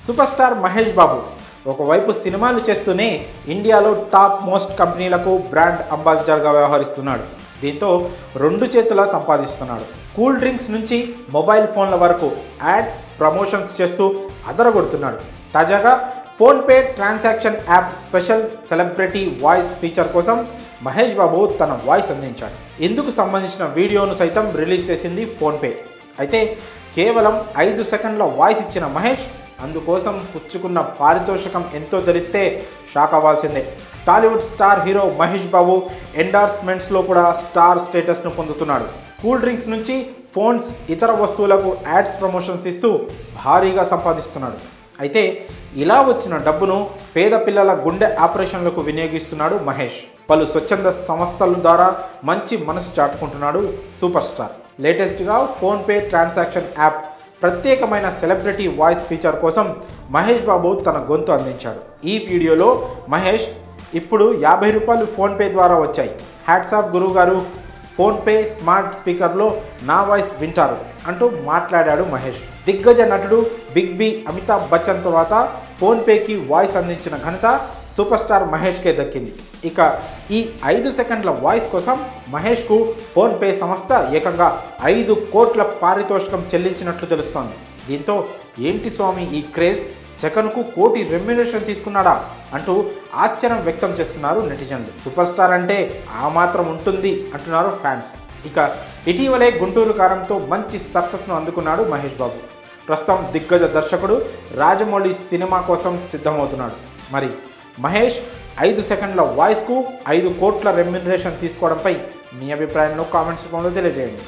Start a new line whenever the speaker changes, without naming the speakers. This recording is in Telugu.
సూపర్ స్టార్ మహేష్ బాబు ఒకవైపు సినిమాలు చేస్తూనే ఇండియాలో టాప్ మోస్ట్ కంపెనీలకు బ్రాండ్ అంబాసిడర్గా వ్యవహరిస్తున్నాడు. దీంతో రెండు చేతులా సంపాదిస్తున్నాడు. కూల్ డ్రింక్స్ నుంచి మొబైల్ ఫోన్ల వరకు యాడ్స్ ప్రమోషన్స్ చేస్తూ అదరగొడుతున్నాడు. తాజాగా PhonePe transaction app special celebrity voice feature కోసం మహేష్ బాబు తన వాయిస్ అందించాడు. ఇందుకు సంబంధించిన వీడియోను సైతం రిలీజ్ చేసింది ఫోన్పే. అయితే కేవలం 5 సెకండ్ల వాయిస్ ఇచ్చిన మహేష్ అందుకోసం పుచ్చుకున్న పారితోషికం ఎంతో తెలిస్తే షాక్ అవ్వాల్సిందే. టాలీవుడ్ స్టార్ హీరో మహేష్ బాబు ఎండార్స్మెంట్స్లో కూడా స్టార్ స్టేటస్ను పొందుతున్నాడు. కూల్ డ్రింక్స్ నుంచి ఫోన్స్, ఇతర వస్తువులకు యాడ్స్ ప్రమోషన్స్ ఇస్తూ భారీగా సంపాదిస్తున్నాడు. అయితే ఇలా వచ్చిన డబ్బును పేద పిల్లల గుండె ఆపరేషన్లకు వినియోగిస్తున్నాడు మహేష్. పలు స్వచ్ఛంద సంస్థల ద్వారా మంచి మనసు చాటుకుంటున్నాడు సూపర్ స్టార్. లేటెస్ట్గా ఫోన్పే ట్రాన్సాక్షన్ యాప్ ప్రత్యేకమైన సెలబ్రిటీ వాయిస్ ఫీచర్ కోసం మహేష్ బాబు తన గొంతు అందించాడు. ఈ వీడియోలో మహేష్ ఇప్పుడు 50 రూపాయలు ఫోన్పే ద్వారా వచ్చాయి. హ్యాట్సాప్ గురువు గారు, ఫోన్పే స్మార్ట్ స్పీకర్లో నా వాయిస్ వింటారు అంటూ మాట్లాడాడు మహేష్. దిగ్గజ నటుడు బిగ్ బి అమితాబ్ బచ్చన్ తర్వాత ఫోన్పేకి వాయిస్ అందించిన ఘనత సూపర్ స్టార్ మహేష్కే దక్కింది. ఇక ఈ 5 సెకండ్ల వాయిస్ కోసం మహేష్కు ఫోన్పే సంస్థ ఏకంగా 5 కోట్ల పారితోషికం చెల్లించినట్లు తెలుస్తోంది. దీంతో ఏంటి స్వామి ఈ క్రేజ్, సెకన్కు కోటి రెమ్యునరేషన్ తీసుకున్నాడా అంటూ ఆశ్చర్యం వ్యక్తం చేస్తున్నారు నెటిజన్లు. సూపర్ స్టార్ అంటే ఆ మాత్రం ఉంటుంది అంటున్నారు ఫ్యాన్స్. ఇక ఇటీవలే గుంటూరు కారంతో మంచి సక్సెస్ను అందుకున్నాడు మహేష్ బాబు. ప్రస్తుతం దిగ్గజ దర్శకుడు రాజమౌళి సినిమా కోసం సిద్ధమవుతున్నాడు. మరి మహేష్ 5 సెకండ్ల వాయిస్కు 5 కోట్ల రెమ్యునరేషన్ తీసుకోవడంపై మీ అభిప్రాయాలను కామెంట్స్ రూపంలో తెలియజేయండి.